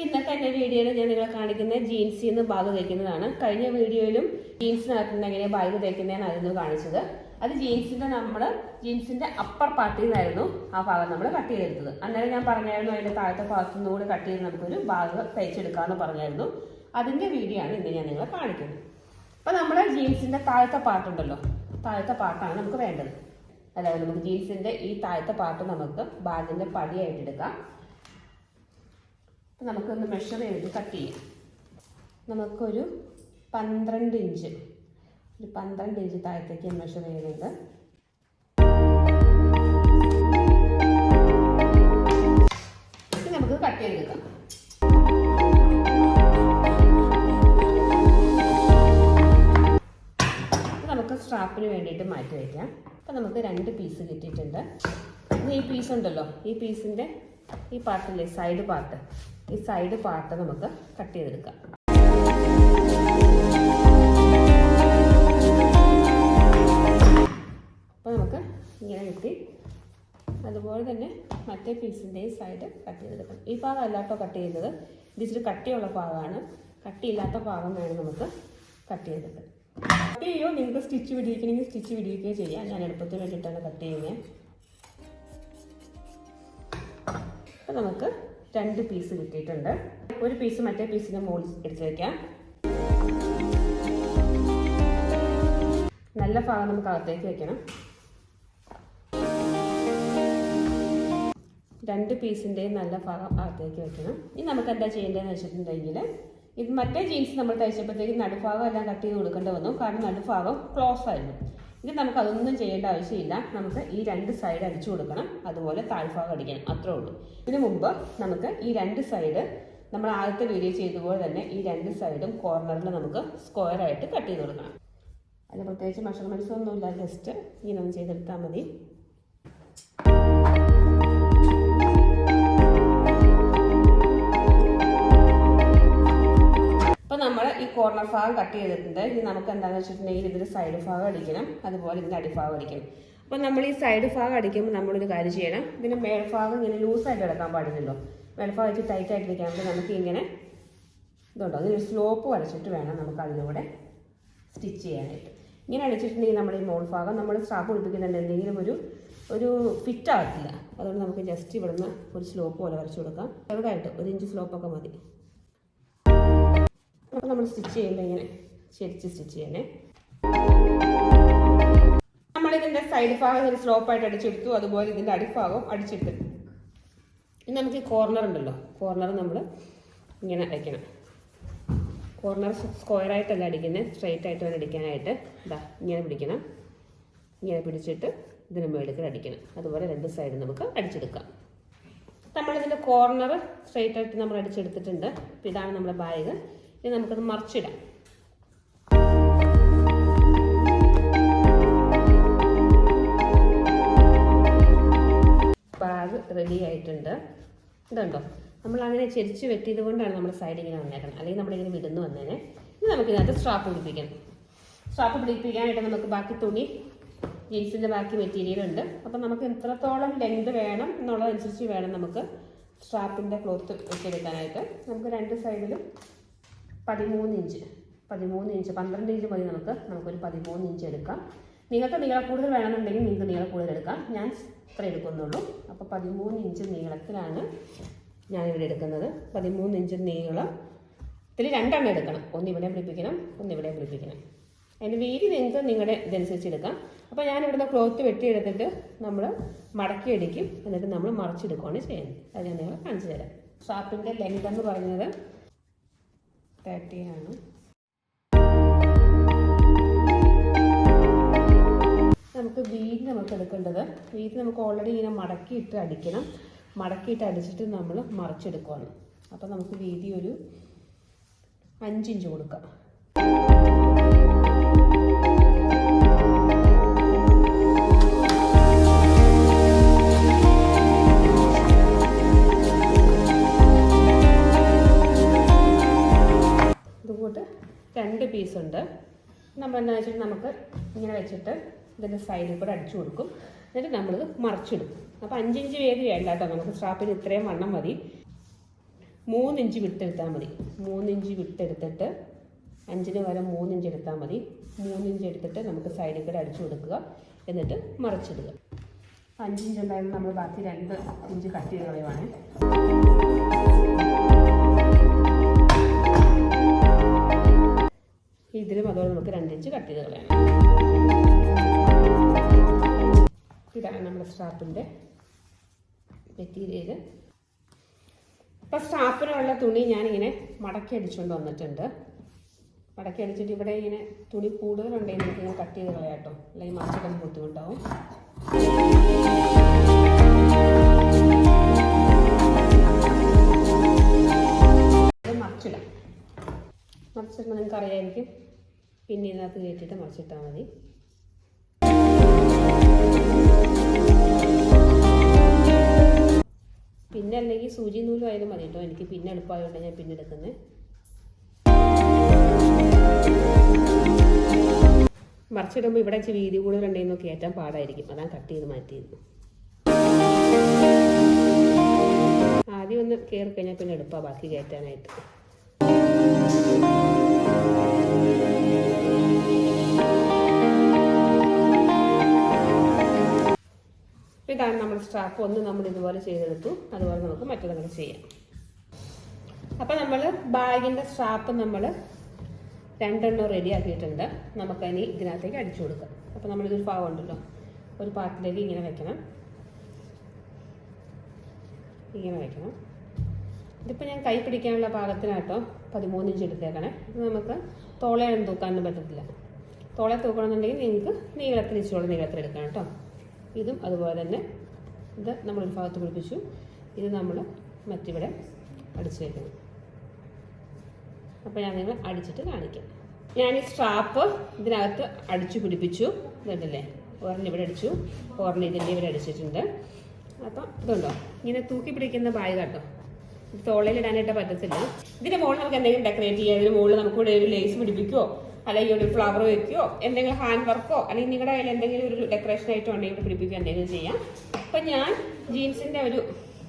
ഇന്നത്തെ എൻ്റെ വീഡിയോയിൽ ഞാൻ നിങ്ങളെ കാണിക്കുന്നത് ജീൻസിൽ നിന്ന് ബാഗ് തയ്ക്കുന്നതാണ്. കഴിഞ്ഞ വീഡിയോയിലും ജീൻസിനകത്തുനിന്ന് എങ്ങനെ ബാഗ് തയ്ക്കുന്നതെന്നായിരുന്നു കാണിച്ചത്. അത് ജീൻസിന്റെ അപ്പർ പാർട്ടിൽ നിന്നായിരുന്നു ആ ഭാഗം നമ്മൾ കട്ട് ചെയ്തെടുത്തത്. അന്നേരം ഞാൻ പറഞ്ഞായിരുന്നു അതിന്റെ താഴത്തെ ഭാഗത്തു നിന്ന് കൂടി കട്ട് ചെയ്ത് നമുക്കൊരു ബാഗ് തയ്ച്ചെടുക്കാമെന്ന് പറഞ്ഞായിരുന്നു. അതിന്റെ വീഡിയോ ആണ് ഇന്ന് ഞാൻ നിങ്ങളെ കാണിക്കുന്നത്. അപ്പോൾ നമ്മുടെ ജീൻസിന്റെ താഴത്തെ പാർട്ടുണ്ടല്ലോ, താഴത്തെ പാർട്ടാണ് നമുക്ക് വേണ്ടത്. അതായത് നമുക്ക് ജീൻസിന്റെ ഈ താഴത്തെ പാർട്ട് നമുക്ക് ബാഗിന്റെ പടിയായിട്ട് എടുക്കാം. നമുക്കൊന്ന് മെഷർ ചെയ്ത് കട്ട് ചെയ്യാം. നമുക്കൊരു 12 ഇഞ്ച് താഴത്തേക്ക് മെഷർ ചെയ്യുന്നുണ്ട്. നമുക്ക് കട്ട് ചെയ്തെടുക്കാം. നമുക്ക് സ്ട്രാപ്പിന് വേണ്ടിയിട്ട് മാറ്റി വയ്ക്കാം. അപ്പം നമുക്ക് 2 പീസ് കിട്ടിയിട്ടുണ്ട്. ഈ പീസ് ഉണ്ടല്ലോ, ഈ പീസിൻ്റെ ഈ പാർട്ടില്ലേ, സൈഡ് പാർട്ട്, ഈ സൈഡ് പാർട്ട് നമുക്ക് കട്ട് ചെയ്തെടുക്കാം. അപ്പോൾ നമുക്ക് ഇങ്ങനെ കിട്ടി. അതുപോലെ തന്നെ മറ്റേ പീസിൻ്റെയും സൈഡ് കട്ട് ചെയ്തെടുക്കണം. ഈ ഭാഗം അല്ലാട്ടോ കട്ട് ചെയ്യുന്നത്, ഇത് ഇച്ചിരി കട്ടിയുള്ള ഭാഗമാണ്. കട്ടിയില്ലാത്ത ഭാഗം വേണം നമുക്ക് കട്ട് ചെയ്തെടുക്കാൻ. കട്ട് ചെയ്യുമോ, നിങ്ങൾക്ക് സ്റ്റിച്ച് പിടിക്കണമെങ്കിൽ സ്റ്റിച്ച് പിടിക്കുകയോ ചെയ്യാം. ഞാൻ എളുപ്പത്തിന് വേണ്ടിയിട്ടാണ് കട്ട് ചെയ്യുന്നത്. അപ്പോൾ നമുക്ക് 2 പീസ് കിട്ടിയിട്ടുണ്ട്. ഒരു പീസ് മറ്റേ പീസിൻ്റെ മുകളിൽ എടുത്ത് വയ്ക്കാം. നല്ല ഭാഗം നമുക്ക് അകത്തേക്ക് വെക്കണം. 2 പീസിൻ്റെയും നല്ല ഭാഗം അകത്തേക്ക് വെക്കണം. ഇനി നമുക്ക് എന്താ ചെയ്യേണ്ടതെന്ന് വെച്ചിട്ടുണ്ടെങ്കിൽ, ഇത് മറ്റേ ജീൻസ് നമ്മൾ തയ്ച്ചപ്പോഴത്തേക്ക് നടുഭാഗം എല്ലാം കട്ട് ചെയ്ത് കൊടുക്കേണ്ടി വന്നു. കാരണം നടുഭാഗം ക്ലോസ് ആയിരുന്നു. ഇത് നമുക്ക് അതൊന്നും ചെയ്യേണ്ട ആവശ്യമില്ല. നമുക്ക് ഈ 2 സൈഡ് അടിച്ചു കൊടുക്കണം, അതുപോലെ താഴ്ഭാഗം അടിക്കണം, അത്രേ ഉള്ളൂ. ഇതിനു മുമ്പ് നമുക്ക് ഈ 2 സൈഡ് നമ്മൾ ആദ്യത്തെ വീഡിയോ ചെയ്തതുപോലെ തന്നെ ഈ 2 സൈഡും കോർണറിൽ നമുക്ക് സ്ക്വയർ ആയിട്ട് കട്ട് ചെയ്ത് കൊടുക്കണം. അതിന് പ്രത്യേകിച്ച് മെഷർമെൻറ്റ്സ് ഒന്നുമില്ല, ജസ്റ്റ് ഇങ്ങനെ ഒന്ന് ചെയ്തെടുത്താൽ മതി. അപ്പോൾ നമ്മൾ ഈ കോർണർ ഭാഗം കട്ട് ചെയ്തിട്ടുണ്ട്. ഇനി നമുക്ക് എന്താണെന്ന് വെച്ചിട്ടുണ്ടെങ്കിൽ ഇതിൻ്റെ സൈഡ് ഭാഗം അടിക്കണം, അതുപോലെ ഇതിൻ്റെ അടിഭാഗം അടിക്കണം. അപ്പോൾ നമ്മൾ ഈ സൈഡ് ഭാഗം അടിക്കുമ്പോൾ നമ്മളൊരു കാര്യം ചെയ്യണം. ഇതിൻ്റെ മേൽഭാഗം ഇങ്ങനെ ലൂസായിട്ട് കിടക്കാൻ പാടില്ലല്ലോ. മേൽഭാഗം വെച്ച് ടൈറ്റായിട്ട് ഇരിക്കാമെങ്കിൽ നമുക്ക് ഇങ്ങനെ ഇതുണ്ടോ, അതിനൊരു സ്ലോപ്പ് വരച്ചിട്ട് വേണം നമുക്ക് അതിലൂടെ സ്റ്റിച്ച് ചെയ്യാനായിട്ട്. ഇങ്ങനെ അടിച്ചിട്ടുണ്ടെങ്കിൽ നമ്മൾ ഈ മോൾ ഭാഗം നമ്മൾ സ്ട്രാപ്പ് പിടിപ്പിക്കുന്നുണ്ട്, എന്തെങ്കിലും ഒരു ഫിറ്റ് ആകത്തില്ല. അതുകൊണ്ട് നമുക്ക് ജസ്റ്റ് ഇവിടുന്ന് ഒരു സ്ലോപ്പ് പോലെ വരച്ചു കൊടുക്കാം. ചെറുതായിട്ട് 1 ഇഞ്ച് സ്ലോപ്പൊക്കെ മതി. അപ്പോൾ നമ്മൾ സ്റ്റിച്ച് ചെയ്യുമ്പോൾ ഇങ്ങനെ ചെരിച്ച് സ്റ്റിച്ച് ചെയ്യണേ. നമ്മളിതിൻ്റെ സൈഡ് ഭാഗം ഒരു സ്ലോപ്പായിട്ട് അടിച്ചെടുത്തു, അതുപോലെ ഇതിൻ്റെ അടിഭാഗം അടിച്ചെടുത്തു. ഇനി നമുക്ക് ഈ കോർണർ ഉണ്ടല്ലോ, കോർണർ നമ്മൾ ഇങ്ങനെ അടിക്കണം. കോർണർ സ്ക്വയറായിട്ടല്ല അടിക്കുന്നത്, സ്ട്രെയിറ്റ് ആയിട്ട് വേണം അടിക്കാനായിട്ട്. ഇതാ ഇങ്ങനെ പിടിക്കണം, ഇങ്ങനെ പിടിച്ചിട്ട് ഇതിന് മേളിൽ അടിക്കണം. അതുപോലെ 2 സൈഡ് നമുക്ക് അടിച്ചെടുക്കാം. നമ്മളിതിൻ്റെ കോർണർ സ്ട്രെയിറ്റ് ആയിട്ട് നമ്മൾ അടിച്ചെടുത്തിട്ടുണ്ട്. അപ്പോൾ ഇതാണ് നമ്മുടെ ബാഗ്. ഇനി നമുക്കത് മറിച്ചിടാം. ബാഗ് റെഡി ആയിട്ടുണ്ട്. ഇതുണ്ടോ, നമ്മൾ അങ്ങനെ ചെരിച്ച് വെട്ടിയത് കൊണ്ടാണ് നമ്മുടെ സൈഡ് ഇങ്ങനെ വന്നേക്കണം, അല്ലെങ്കിൽ നമ്മളിങ്ങനെ വിടുന്നു വന്നേനെ. ഇനി നമുക്കിതിനകത്ത് സ്ട്രാപ്പ് പിടിപ്പിക്കണം. സ്ട്രാപ്പ് പിടിപ്പിക്കാനായിട്ട് നമുക്ക് ബാക്കി തുണി, ജീൻസിൻ്റെ ബാക്കി മെറ്റീരിയൽ ഉണ്ട്. അപ്പം നമുക്ക് എത്രത്തോളം ലെങ്ത് വേണം എന്നുള്ളതനുസരിച്ച് വേണം നമുക്ക് സ്ട്രാപ്പിൻ്റെ ക്ലോത്ത് വെച്ചെടുക്കാനായിട്ട്. നമുക്ക് 2 സൈഡിലും 13 ഇഞ്ച് 12 ഇഞ്ച് മതി. നമുക്കൊരു 13 ഇഞ്ച് എടുക്കാം. നിങ്ങൾക്ക് നീളം കൂടുതൽ വേണമെന്നുണ്ടെങ്കിൽ നിങ്ങൾക്ക് നീളം കൂടുതൽ എടുക്കാം. ഞാൻ ഇത്ര എടുക്കുന്നുള്ളൂ. അപ്പോൾ 13 ഇഞ്ച് നീളത്തിലാണ് ഞാനിവിടെ എടുക്കുന്നത്. 13 ഇഞ്ച് നീളം ഇതിൽ 2 എണ്ണം എടുക്കണം. ഒന്ന് ഇവിടെ പിടിപ്പിക്കണം, ഒന്ന് ഇവിടെ പിടിപ്പിക്കണം. അതിൻ്റെ വീതി നിങ്ങൾക്ക് നിങ്ങളുടെ ഇതനുസരിച്ച് എടുക്കാം. അപ്പോൾ ഞാനിവിടുന്ന് ക്ലോത്ത് വെട്ടിയെടുത്തിട്ട് നമ്മൾ മടക്കി അടിക്കും, എന്നിട്ട് നമ്മൾ മറിച്ചെടുക്കുകയാണ് ചെയ്യുന്നത്. അത് ഞാൻ നിങ്ങളെ കാണിച്ചു തരാം. സ്ട്രാപ്പിൻ്റെ ലെങ്ത് എന്ന് പറയുന്നത് 30 ആണ്. നമുക്ക് വീതി നമുക്ക് എടുക്കേണ്ടത്, വീതി നമുക്ക് ഓൾറെഡി ഇങ്ങനെ മടക്കിയിട്ട് അടിക്കണം. മടക്കിയിട്ട് അടിച്ചിട്ട് നമ്മൾ മറിച്ചെടുക്കുകയാണ്. അപ്പോൾ നമുക്ക് വീതി ഒരു 5 ഇഞ്ച് കൊടുക്കാം. ഇതുകൂട്ട് 2 പീസുണ്ട്. നമ്മൾ എന്താ വെച്ചിട്ട് നമുക്ക് ഇങ്ങനെ വെച്ചിട്ട് ഇതിൻ്റെ സൈഡിൽ കൂടെ അടിച്ചു കൊടുക്കും. എന്നിട്ട് നമ്മളിത് മറിച്ചിടും. അപ്പോൾ 5 ഇഞ്ച് വേദി വേണ്ട കേട്ടോ, നമുക്ക് സ്ട്രാപ്പിന് ഇത്രയും വണ്ണം മതി. 3 ഇഞ്ച് വിട്ടെടുത്താൽ മതി. 3 ഇഞ്ച് വിട്ടെടുത്തിട്ട് 5-ന് പകരം 3 ഇഞ്ച് എടുത്താൽ മതി. 3 ഇഞ്ച് എടുത്തിട്ട് നമുക്ക് സൈഡിൽ കൂടെ അടിച്ചു കൊടുക്കുക. എന്നിട്ട് മറിച്ചിടുക. 5 ഇഞ്ച് ഉണ്ടായിരുന്നു, നമ്മൾ ബാക്കി 2 ഇഞ്ച് കട്ട് ചെയ്ത് കളയുവാണ്. ഇതിലും അതുപോലെ നമുക്ക് 2 ഇഞ്ച് കട്ട് ചെയ്ത് കളയണം. ഇതാണ് നമ്മുടെ സ്ട്രാപ്പിൻ്റെ മെറ്റീരിയൽ. അപ്പോൾ സ്ട്രാപ്പിനുള്ള തുണി ഞാനിങ്ങനെ മടക്കി അടിച്ചുകൊണ്ട് വന്നിട്ടുണ്ട്. മടക്കി അടിച്ചിട്ട് ഇവിടെ ഇങ്ങനെ തുണി കൂടുതലുണ്ടെങ്കിൽ നമുക്ക് ഇങ്ങനെ കട്ട് ചെയ്ത് കളയാം കേട്ടോ, അല്ലെങ്കിൽ മറിച്ചിടാൻ ബുദ്ധിമുട്ടാവും. മറിച്ചിട്ട് നിങ്ങൾക്ക് അറിയാമായിരിക്കും. പിന്നെ ഇതിനകത്ത് കയറ്റിയിട്ട് മറിച്ചിട്ടാൽ മതി. പിന്നെ അല്ലെങ്കിൽ സൂചി നൂലും ആയാലും മതി കേട്ടോ. എനിക്ക് പിന്നെ എളുപ്പമായതുകൊണ്ട് ഞാൻ പിന്നെ എടുക്കുന്നത്. മറിച്ചിടുമ്പോൾ ഇവിടെ ഇച്ചിരി വീതി കൂടുതലുണ്ടെങ്കിൽ നോക്കി കയറ്റാൻ പാടായിരിക്കും. അതാണ് കട്ട് ചെയ്ത് മാറ്റിയത്. ആദ്യം ഒന്ന് കയറി കഴിഞ്ഞാൽ പിന്നെ എളുപ്പമാണ് ബാക്കി കയറ്റാനായിട്ട്. ഇതാണ് നമ്മുടെ സ്ട്രാപ്പ്. ഒന്ന് നമ്മൾ ഇതുപോലെ ചെയ്തെടുത്തു. അതുപോലെ നമുക്ക് മറ്റൊന്നും ചെയ്യാം. അപ്പോൾ നമ്മൾ ബാഗിൻ്റെ സ്ട്രാപ്പ് നമ്മൾ 2 റെഡി ആക്കിയിട്ടുണ്ട്. നമുക്കതിന് ഇതിനകത്തേക്ക് അടിച്ചു കൊടുക്കാം. അപ്പോൾ നമ്മളിതൊരു ഭാഗം ഉണ്ടല്ലോ, ഒരു പാത്രത്തിലേക്ക് ഇങ്ങനെ വെക്കണം. ഇങ്ങനെ വെക്കണം. ഇതിപ്പോൾ ഞാൻ കൈ പിടിക്കാനുള്ള പാകത്തിനാട്ടോ 13 ഇഞ്ച് എടുത്തേക്കണേ. ഇത് നമുക്ക് തോളയൊന്നും തൂക്കാനൊന്നും പറ്റത്തില്ല. തോളെ തൂക്കണമെന്നുണ്ടെങ്കിൽ നിങ്ങൾക്ക് നീളത്തിൽ ഇച്ചിരി നീളത്തിൽ എടുക്കണം കേട്ടോ. ഇതും അതുപോലെ തന്നെ ഇത് നമ്മളൊരു ഭാഗത്ത് പിടിപ്പിച്ചു. ഇത് നമ്മൾ മറ്റിവിടെ അടിച്ചു വയ്ക്കണം. അപ്പോൾ ഞാൻ നിങ്ങൾ അടിച്ചിട്ട് കാണിക്കാം. ഞാൻ ഈ സ്ട്രാപ്പ് ഇതിനകത്ത് അടിച്ചു പിടിപ്പിച്ചു. ഇതല്ലേ, ഒരെണ്ണം ഇവിടെ അടിച്ചു, ഒരെണ്ണം ഇതിൻ്റെ ഇവിടെ അടിച്ചിട്ടുണ്ട്. അപ്പം ഇതുണ്ടോ, ഇങ്ങനെ തൂക്കി പിടിക്കുന്ന ബാഗ് കേട്ടോ. തോളയിലിടാനായിട്ട് പറ്റത്തില്ല. ഇതിൻ്റെ മുകളിൽ നമുക്ക് എന്തെങ്കിലും ഡെക്കറേറ്റ് ചെയ്യാം. ഇതിന് മുകളിൽ നമുക്ക് ഇവിടെ ഒരു ലേസ് പിടിപ്പിക്കുമോ, അല്ലെങ്കിൽ ഒരു ഫ്ലവർ വയ്ക്കുകയോ, എന്തെങ്കിലും ഹാൻഡ് വർക്കോ, അല്ലെങ്കിൽ നിങ്ങളുടെ കയ്യിൽ എന്തെങ്കിലും ഒരു ഡെക്കറേഷൻ ആയിട്ട് ഉണ്ടെങ്കിൽ ഇവിടെ പിടിപ്പിക്കുകയോ എന്തെങ്കിലും ചെയ്യാം. അപ്പം ഞാൻ ജീൻസിൻ്റെ ഒരു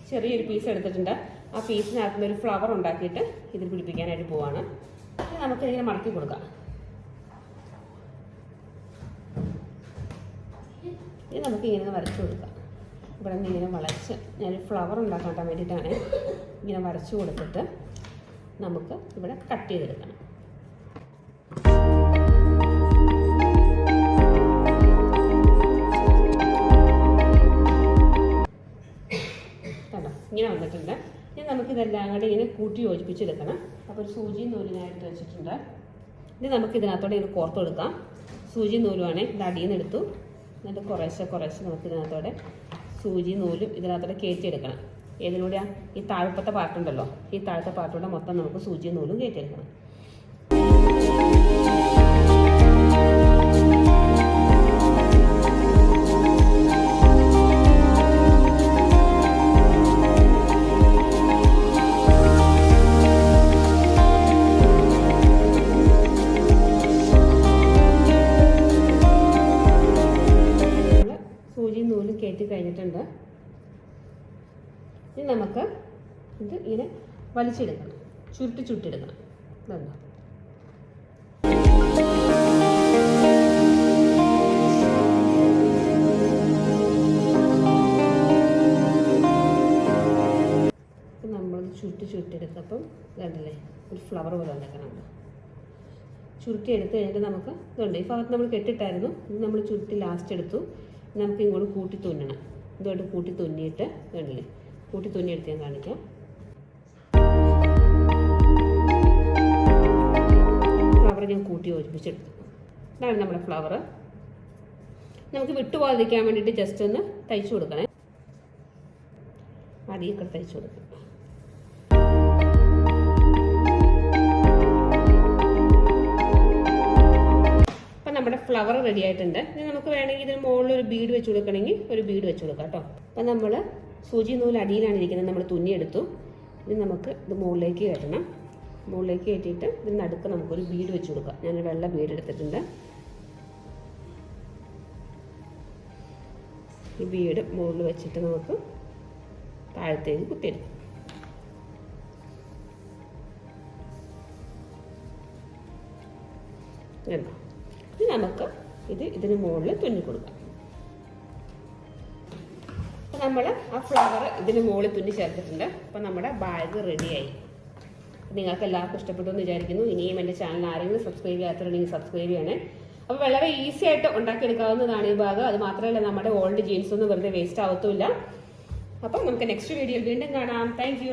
ചെറിയൊരു പീസ് എടുത്തിട്ടുണ്ട്. ആ പീസിനകത്ത് ഒരു ഫ്ലവർ ഉണ്ടാക്കിയിട്ട് ഇതിൽ പിടിപ്പിക്കാനായിട്ട് പോവാണ്. നമുക്ക് ഇങ്ങനെ മടക്കി കൊടുക്കാം. ഇത് നമുക്ക് ഇങ്ങനെ വരച്ചു കൊടുക്കാം. ഇവിടെ നിന്ന് ഇങ്ങനെ വളച്ച് ഞാനൊരു ഫ്ലവർ ഉണ്ടാക്കാൻ വേണ്ടിയിട്ടാണ് ഇങ്ങനെ വരച്ചു കൊടുത്തിട്ട് നമുക്ക് ഇവിടെ കട്ട് ചെയ്തെടുക്കണം. ഇങ്ങനെ വന്നിട്ടുണ്ട്. ഇനി നമുക്കിതെല്ലാം കൂടെ ഇങ്ങനെ കൂട്ടി യോജിപ്പിച്ചെടുക്കണം. അപ്പോൾ ഒരു സൂചി നൂലിനായിട്ട് വെച്ചിട്ടുണ്ട്. ഇനി നമുക്ക് ഇതിനകത്തോടെ ഇങ്ങനെ കോർത്ത് കൊടുക്കാം. സൂചി നൂലുമാണ് ഇത് അടിയിൽ നിന്ന് എടുത്തു. എന്നിട്ട് കുറേശ്ശെ നമുക്ക് ഇതിനകത്തോടെ സൂചി നൂലും ഇതിനകത്തോടെ കയറ്റിയെടുക്കണം. ഏതിലൂടെയാണ്? ഈ താഴത്തെ പാർട്ടുണ്ടല്ലോ, ഈ താഴത്തെ പാർട്ടിലൂടെ മൊത്തം നമുക്ക് സൂചി നൂലും കയറ്റിയെടുക്കണം. കഴിഞ്ഞിട്ടുണ്ട്. ഇനി നമുക്ക് ഇത് ഇങ്ങനെ വലിച്ചെടുക്കണം, ചുരുട്ടിയെടുക്കണം. ഇതുണ്ടോ, നമ്മൾ ചുരുട്ടിയെടുത്തപ്പം ഇതല്ലേ ഒരു ഫ്ലവർ പോലെ ഉണ്ടാക്കണം. ചുരുട്ടിയെടുത്ത് കഴിഞ്ഞിട്ട് നമുക്ക് ഇതുണ്ട്, ഈ ഭാഗത്ത് നമ്മൾ കെട്ടിട്ടായിരുന്നു. ഇത് നമ്മൾ ചുരുട്ടി ലാസ്റ്റ് എടുത്തു. നമുക്ക് ഇങ്ങോട്ട് കൂട്ടി തുന്നണം. ഇതുകൊണ്ട് കൂട്ടി തുന്നിയിട്ട് വേണ്ടില്ലേ, കൂട്ടി തുന്നിയെടുത്ത് ഞാൻ കാണിക്കാം. ഫ്ലവർ ഞാൻ കൂട്ടി യോജിപ്പിച്ചെടുത്തു. ഇതാണ് നമ്മുടെ ഫ്ലവർ. നമുക്ക് വിട്ടുപോകാതിരിക്കാൻ വേണ്ടിയിട്ട് ജസ്റ്റ് ഒന്ന് തയ്ച്ചു കൊടുക്കണേ. അടിയൊക്കെ തയ്ച്ചു കൊടുക്കും. നമ്മുടെ ഫ്ലവർ റെഡി ആയിട്ടുണ്ട്. ഇനി നമുക്ക് വേണമെങ്കിൽ ഇതിന് മുകളിൽ ഒരു ബീഡ് വെച്ച് കൊടുക്കണമെങ്കിൽ ഒരു ബീഡ് വെച്ച് കൊടുക്കാം കേട്ടോ. അപ്പം നമ്മൾ സൂചി നൂല് അടിയിലാണ് ഇരിക്കുന്നത്, നമ്മൾ തുന്നിയെടുത്തു. ഇനി നമുക്ക് ഇത് മുകളിലേക്ക് കയറ്റണം. മുകളിലേക്ക് കയറ്റിയിട്ട് ഇതിന് നടുക്ക് നമുക്കൊരു ബീഡ് വെച്ച് കൊടുക്കാം. ഞാൻ വെള്ള ബീഡ് എടുത്തിട്ടുണ്ട്. ഈ ബീഡ് മുകളിൽ വെച്ചിട്ട് നമുക്ക് താഴത്തേക്ക് കുത്തിയെടുക്കാം. കണ്ടോ? ഇനി നമുക്ക് ഇതിന് മുകളിൽ തുന്നി കൊടുക്കാം. അപ്പം നമ്മൾ ആ ഫ്ലവർ ഇതിന് മുകളിൽ തുന്നി ചേർത്തിട്ടുണ്ട്. അപ്പം നമ്മുടെ ബാഗ് റെഡിയായി. നിങ്ങൾക്ക് എല്ലാവർക്കും ഇഷ്ടപ്പെട്ടു എന്ന് വിചാരിക്കുന്നു. ഇനിയും എൻ്റെ ചാനൽ ആരെങ്കിലും സബ്സ്ക്രൈബ് ചെയ്യാത്തവരുണ്ടെങ്കിൽ സബ്സ്ക്രൈബ് ചെയ്യണേ. അപ്പോൾ വളരെ ഈസി ആയിട്ട് ഉണ്ടാക്കിയെടുക്കാവുന്നതാണ് ഈ ബാഗ്. അത് മാത്രമല്ല നമ്മുടെ ഓൾഡ് ജീൻസ് ഒന്നും വെറുതെ വേസ്റ്റ് ആവത്തുമില്ല. അപ്പം നമുക്ക് നെക്സ്റ്റ് വീഡിയോയിൽ വീണ്ടും കാണാം. താങ്ക്